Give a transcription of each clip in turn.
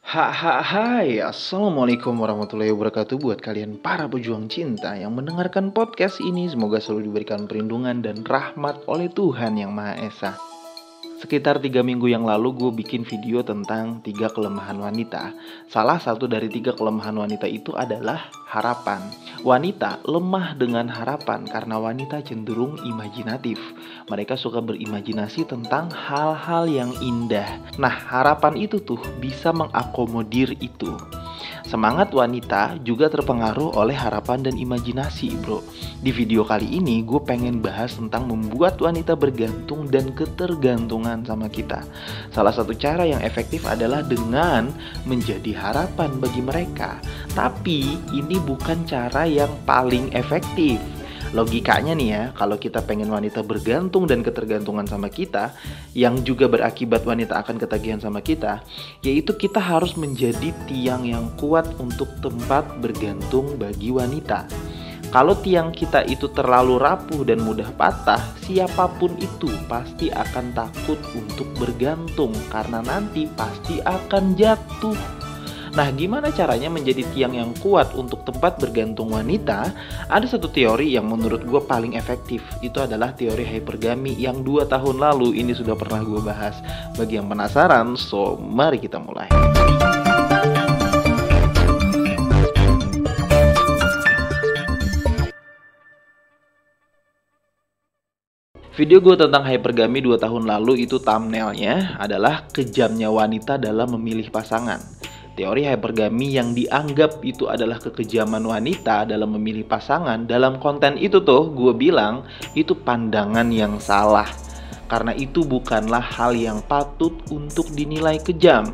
Hai, Assalamualaikum warahmatullahi wabarakatuh buat kalian para pejuang cinta yang mendengarkan podcast ini. Semoga selalu diberikan perlindungan dan rahmat oleh Tuhan Yang Maha Esa. Sekitar 3 minggu yang lalu gue bikin video tentang 3 kelemahan wanita. Salah satu dari 3 kelemahan wanita itu adalah harapan. Wanita lemah dengan harapan karena wanita cenderung imajinatif. Mereka suka berimajinasi tentang hal-hal yang indah. Nah, harapan itu tuh bisa mengakomodir itu. Semangat wanita juga terpengaruh oleh harapan dan imajinasi, bro. Di video kali ini gue pengen bahas tentang membuat wanita bergantung dan ketergantungan sama kita. Salah satu cara yang efektif adalah dengan menjadi harapan bagi mereka. Tapi ini bukan cara yang paling efektif. Logikanya nih ya, kalau kita pengen wanita bergantung dan ketergantungan sama kita, yang juga berakibat wanita akan ketagihan sama kita, yaitu kita harus menjadi tiang yang kuat untuk tempat bergantung bagi wanita. Kalau tiang kita itu terlalu rapuh dan mudah patah, siapapun itu pasti akan takut untuk bergantung karena nanti pasti akan jatuh. Nah, gimana caranya menjadi tiang yang kuat untuk tempat bergantung wanita? Ada satu teori yang menurut gue paling efektif. Itu adalah teori hypergamy yang 2 tahun lalu ini sudah pernah gue bahas. Bagi yang penasaran, so mari kita mulai. Video gue tentang hypergamy 2 tahun lalu itu thumbnailnya adalah kejamnya wanita dalam memilih pasangan. Teori hypergamy yang dianggap itu adalah kekejaman wanita dalam memilih pasangan, dalam konten itu tuh gue bilang itu pandangan yang salah. Karena itu bukanlah hal yang patut untuk dinilai kejam.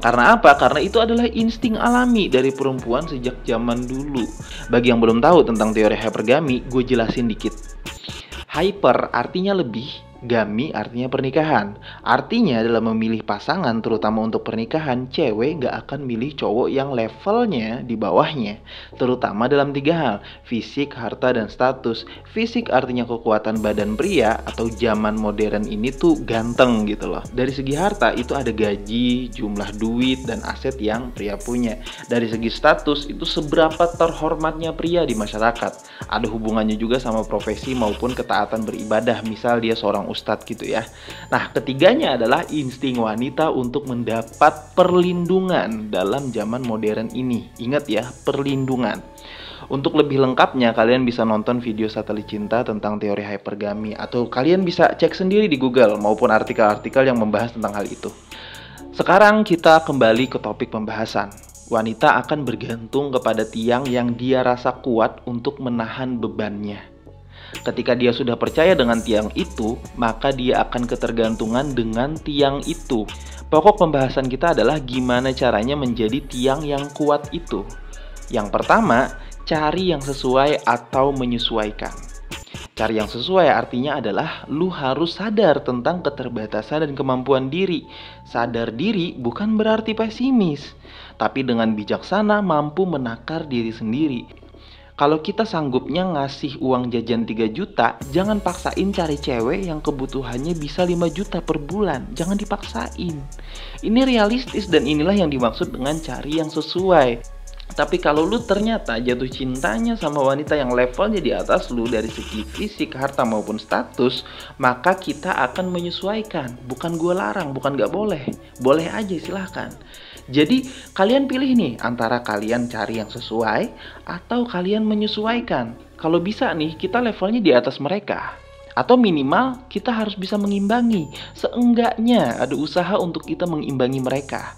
Karena apa? Karena itu adalah insting alami dari perempuan sejak zaman dulu. Bagi yang belum tahu tentang teori hypergamy, gue jelasin dikit. Hyper artinya lebih, gamy artinya pernikahan. Artinya dalam memilih pasangan, terutama untuk pernikahan, cewek gak akan milih cowok yang levelnya di bawahnya. Terutama dalam 3 hal, fisik, harta, dan status. Fisik artinya kekuatan badan pria, atau zaman modern ini tuh ganteng gitu loh. Dari segi harta itu ada gaji, jumlah duit, dan aset yang pria punya. Dari segi status itu seberapa terhormatnya pria di masyarakat. Ada hubungannya juga sama profesi maupun ketaatan beribadah, misal dia seorang ustadz gitu ya. Nah, ketiganya adalah insting wanita untuk mendapat perlindungan dalam zaman modern ini. Ingat ya, perlindungan. Untuk lebih lengkapnya, kalian bisa nonton video Satelit Cinta tentang teori hypergamy, atau kalian bisa cek sendiri di Google maupun artikel-artikel yang membahas tentang hal itu. Sekarang kita kembali ke topik pembahasan. Wanita akan bergantung kepada tiang yang dia rasa kuat untuk menahan bebannya. Ketika dia sudah percaya dengan tiang itu, maka dia akan ketergantungan dengan tiang itu. Pokok pembahasan kita adalah gimana caranya menjadi tiang yang kuat itu. Yang pertama, cari yang sesuai atau menyesuaikan. Cari yang sesuai artinya adalah lu harus sadar tentang keterbatasan dan kemampuan diri. Sadar diri bukan berarti pesimis, tapi dengan bijaksana mampu menakar diri sendiri. Kalau kita sanggupnya ngasih uang jajan 3 juta, jangan paksain cari cewek yang kebutuhannya bisa 5 juta per bulan. Jangan dipaksain. Ini realistis dan inilah yang dimaksud dengan cari yang sesuai. Tapi kalau lu ternyata jatuh cintanya sama wanita yang levelnya di atas lu dari segi fisik, harta maupun status, maka kita akan menyesuaikan. Bukan gue larang, bukan gak boleh. Boleh aja, silahkan. Jadi kalian pilih nih antara kalian cari yang sesuai atau kalian menyesuaikan. Kalau bisa nih kita levelnya di atas mereka. Atau minimal kita harus bisa mengimbangi. Seenggaknya ada usaha untuk kita mengimbangi mereka.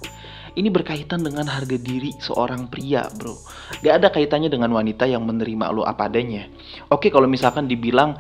Ini berkaitan dengan harga diri seorang pria, bro. Gak ada kaitannya dengan wanita yang menerima lo apa adanya. Oke, kalau misalkan dibilang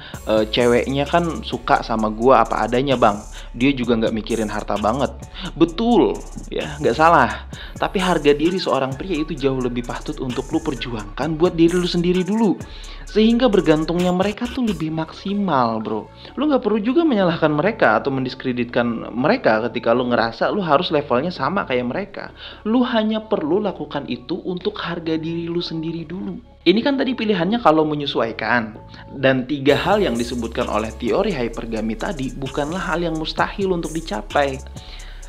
ceweknya kan suka sama gua apa adanya, bang. Dia juga gak mikirin harta banget. Betul, ya, gak salah. Tapi harga diri seorang pria itu jauh lebih patut untuk lo perjuangkan buat diri lo sendiri dulu. Sehingga bergantungnya mereka tuh lebih maksimal, bro. Lo gak perlu juga menyalahkan mereka atau mendiskreditkan mereka ketika lo ngerasa lo harus levelnya sama kayak mereka. Lu hanya perlu lakukan itu untuk harga diri lu sendiri dulu. Ini kan tadi pilihannya kalau menyesuaikan. Dan 3 hal yang disebutkan oleh teori hypergamy tadi bukanlah hal yang mustahil untuk dicapai.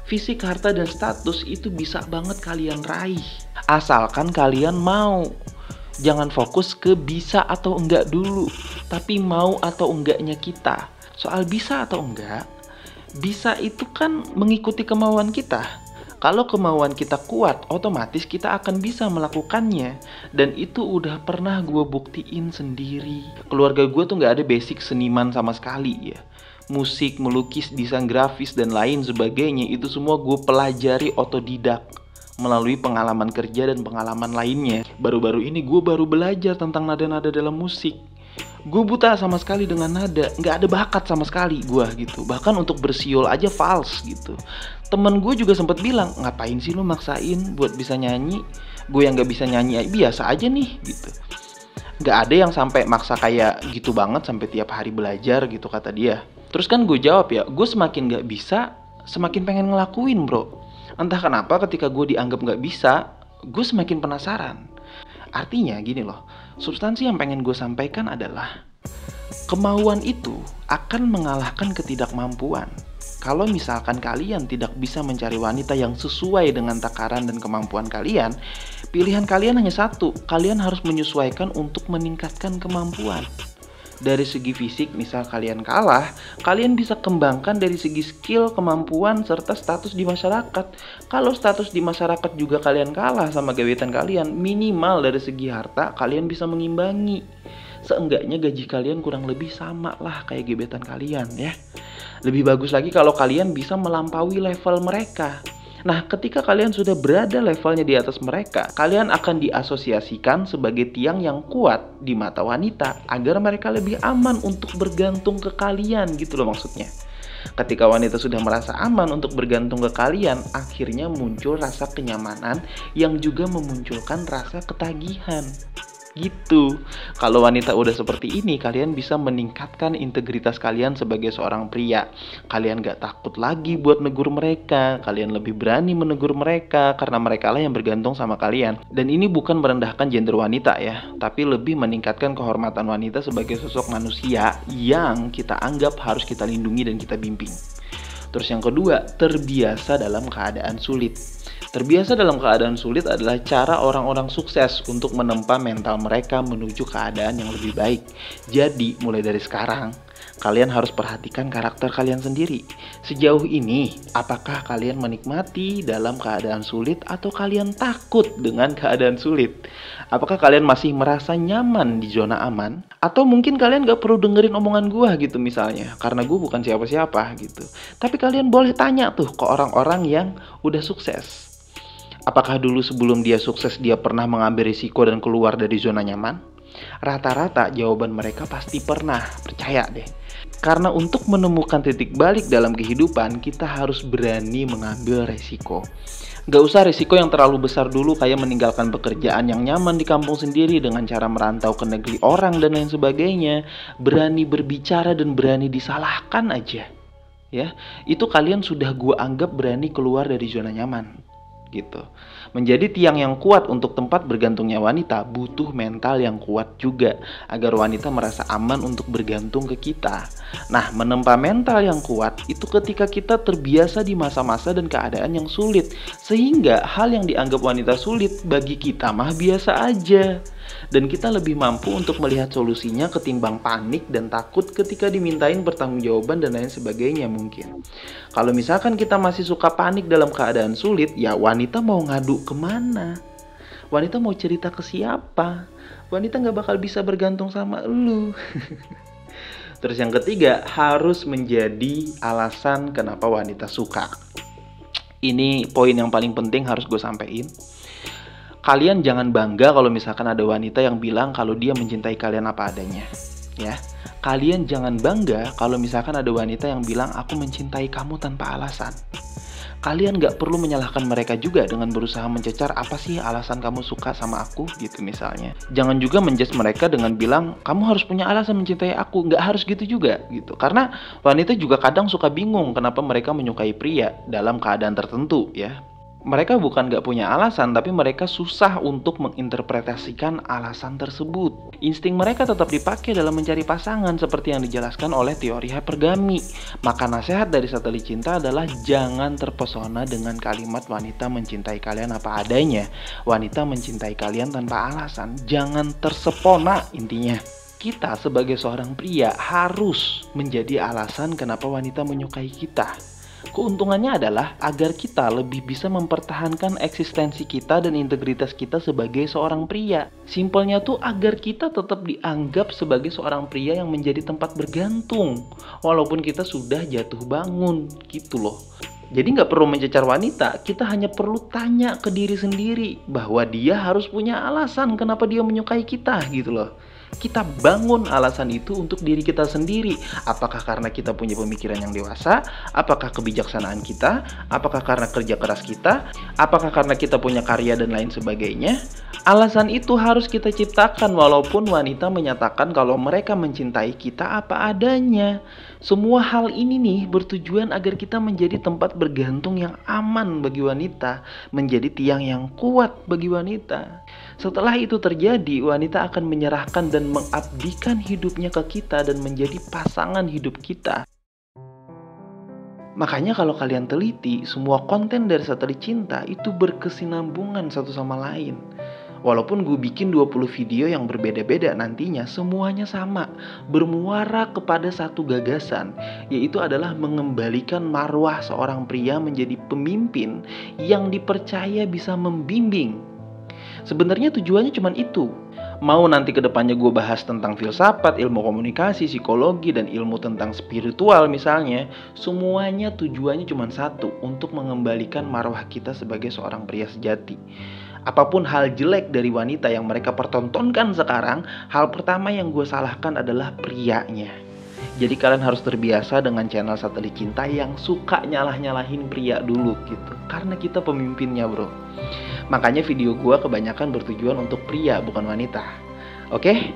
Fisik, harta, dan status itu bisa banget kalian raih. Asalkan kalian mau. Jangan fokus ke bisa atau enggak dulu, tapi mau atau enggaknya kita. Soal bisa atau enggak, bisa itu kan mengikuti kemauan kita. Kalau kemauan kita kuat, otomatis kita akan bisa melakukannya. Dan itu udah pernah gue buktiin sendiri. Keluarga gue tuh gak ada basic seniman sama sekali ya. Musik, melukis, desain grafis, dan lain sebagainya, itu semua gue pelajari otodidak melalui pengalaman kerja dan pengalaman lainnya. Baru-baru ini gue baru belajar tentang nada-nada dalam musik. Gue buta sama sekali dengan nada, nggak ada bakat sama sekali gue gitu. Bahkan untuk bersiul aja fals gitu. Temen gue juga sempat bilang, ngapain sih lo maksain buat bisa nyanyi? Gue yang nggak bisa nyanyi biasa aja nih gitu. Nggak ada yang sampai maksa kayak gitu banget sampai tiap hari belajar gitu, kata dia. Terus kan gue jawab ya, gue semakin gak bisa, semakin pengen ngelakuin bro. Entah kenapa ketika gue dianggap gak bisa, gue semakin penasaran. Artinya gini loh, substansi yang pengen gue sampaikan adalah kemauan itu akan mengalahkan ketidakmampuan. Kalau misalkan kalian tidak bisa mencari wanita yang sesuai dengan takaran dan kemampuan kalian, pilihan kalian hanya satu, kalian harus menyesuaikan untuk meningkatkan kemampuan. Dari segi fisik, misal kalian kalah, kalian bisa kembangkan dari segi skill, kemampuan, serta status di masyarakat. Kalau status di masyarakat juga kalian kalah sama gebetan kalian, minimal dari segi harta, kalian bisa mengimbangi. Seenggaknya gaji kalian kurang lebih sama lah kayak gebetan kalian ya. Lebih bagus lagi kalau kalian bisa melampaui level mereka. Nah, ketika kalian sudah berada levelnya di atas mereka, kalian akan diasosiasikan sebagai tiang yang kuat di mata wanita agar mereka lebih aman untuk bergantung ke kalian gitu loh maksudnya. Ketika wanita sudah merasa aman untuk bergantung ke kalian, akhirnya muncul rasa kenyamanan yang juga memunculkan rasa ketagihan. Gitu. Kalau wanita udah seperti ini, kalian bisa meningkatkan integritas kalian sebagai seorang pria. Kalian gak takut lagi buat negur mereka. Kalian lebih berani menegur mereka karena mereka lah yang bergantung sama kalian. Dan ini bukan merendahkan gender wanita ya, tapi lebih meningkatkan kehormatan wanita sebagai sosok manusia yang kita anggap harus kita lindungi dan kita bimbing. Terus yang kedua, terbiasa dalam keadaan sulit. Terbiasa dalam keadaan sulit adalah cara orang-orang sukses untuk menempa mental mereka menuju keadaan yang lebih baik. Jadi, mulai dari sekarang, kalian harus perhatikan karakter kalian sendiri. Sejauh ini, apakah kalian menikmati dalam keadaan sulit atau kalian takut dengan keadaan sulit? Apakah kalian masih merasa nyaman di zona aman? Atau mungkin kalian gak perlu dengerin omongan gue gitu misalnya, karena gue bukan siapa-siapa gitu. Tapi kalian boleh tanya tuh ke orang-orang yang udah sukses. Apakah dulu sebelum dia sukses dia pernah mengambil risiko dan keluar dari zona nyaman? Rata-rata jawaban mereka pasti pernah, percaya deh. Karena untuk menemukan titik balik dalam kehidupan, kita harus berani mengambil resiko. Gak usah resiko yang terlalu besar dulu kayak meninggalkan pekerjaan yang nyaman di kampung sendiri dengan cara merantau ke negeri orang dan lain sebagainya. Berani berbicara dan berani disalahkan aja. Ya, itu kalian sudah gue anggap berani keluar dari zona nyaman. Gitu. Menjadi tiang yang kuat untuk tempat bergantungnya wanita butuh mental yang kuat juga agar wanita merasa aman untuk bergantung ke kita. Nah, menempa mental yang kuat itu ketika kita terbiasa di masa-masa dan keadaan yang sulit, sehingga hal yang dianggap wanita sulit bagi kita mah biasa aja. Dan kita lebih mampu untuk melihat solusinya ketimbang panik dan takut ketika dimintain pertanggungjawaban dan lain sebagainya mungkin. Kalau misalkan kita masih suka panik dalam keadaan sulit, ya wanita mau ngadu kemana? Wanita mau cerita ke siapa? Wanita gak bakal bisa bergantung sama lu. Terus yang ketiga, harus menjadi alasan kenapa wanita suka. Ini poin yang paling penting harus gue sampein. Kalian jangan bangga kalau misalkan ada wanita yang bilang kalau dia mencintai kalian apa adanya, ya. Kalian jangan bangga kalau misalkan ada wanita yang bilang aku mencintai kamu tanpa alasan. Kalian gak perlu menyalahkan mereka juga dengan berusaha mencecar apa sih alasan kamu suka sama aku gitu misalnya. Jangan juga menjudge mereka dengan bilang kamu harus punya alasan mencintai aku. Gak harus gitu juga gitu. Karena wanita juga kadang suka bingung kenapa mereka menyukai pria dalam keadaan tertentu ya. Mereka bukan gak punya alasan, tapi mereka susah untuk menginterpretasikan alasan tersebut. Insting mereka tetap dipakai dalam mencari pasangan seperti yang dijelaskan oleh teori hypergamy. Maka nasihat dari Satelit Cinta adalah jangan terpesona dengan kalimat wanita mencintai kalian apa adanya. Wanita mencintai kalian tanpa alasan. Jangan tersepona intinya. Kita sebagai seorang pria harus menjadi alasan kenapa wanita menyukai kita. Keuntungannya adalah agar kita lebih bisa mempertahankan eksistensi kita dan integritas kita sebagai seorang pria. Simpelnya tuh agar kita tetap dianggap sebagai seorang pria yang menjadi tempat bergantung, walaupun kita sudah jatuh bangun, gitu loh. Jadi nggak perlu mencecar wanita, kita hanya perlu tanya ke diri sendiri bahwa dia harus punya alasan kenapa dia menyukai kita, gitu loh. Kita bangun alasan itu untuk diri kita sendiri. Apakah karena kita punya pemikiran yang dewasa? Apakah kebijaksanaan kita? Apakah karena kerja keras kita? Apakah karena kita punya karya dan lain sebagainya? Alasan itu harus kita ciptakan walaupun wanita menyatakan kalau mereka mencintai kita apa adanya. Semua hal ini nih bertujuan agar kita menjadi tempat bergantung yang aman bagi wanita, menjadi tiang yang kuat bagi wanita. Setelah itu terjadi, wanita akan menyerahkan dan mengabdikan hidupnya ke kita dan menjadi pasangan hidup kita. Makanya kalau kalian teliti, semua konten dari Satelit Cinta itu berkesinambungan satu sama lain. Walaupun gue bikin 20 video yang berbeda-beda nantinya, semuanya sama, bermuara kepada satu gagasan, yaitu adalah mengembalikan marwah seorang pria menjadi pemimpin yang dipercaya bisa membimbing. Sebenarnya tujuannya cuma itu. Mau nanti ke depannya gue bahas tentang filsafat, ilmu komunikasi, psikologi, dan ilmu tentang spiritual misalnya, semuanya tujuannya cuma satu, untuk mengembalikan marwah kita sebagai seorang pria sejati. Apapun hal jelek dari wanita yang mereka pertontonkan sekarang, hal pertama yang gue salahkan adalah prianya. Jadi kalian harus terbiasa dengan channel Satelit Cinta yang suka nyalah-nyalahin pria dulu gitu. Karena kita pemimpinnya bro. Makanya video gue kebanyakan bertujuan untuk pria bukan wanita. Oke?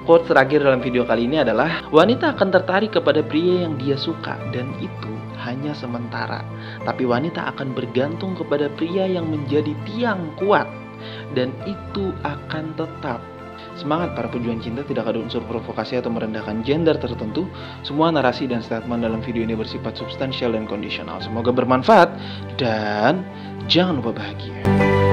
Quote terakhir dalam video kali ini adalah, wanita akan tertarik kepada pria yang dia suka dan itu hanya sementara. Tapi wanita akan bergantung kepada pria yang menjadi tiang kuat dan itu akan tetap. Semangat para pejuang cinta, tidak ada unsur provokasi atau merendahkan gender tertentu. Semua narasi dan statement dalam video ini bersifat substansial dan kondisional. Semoga bermanfaat dan jangan lupa bahagia.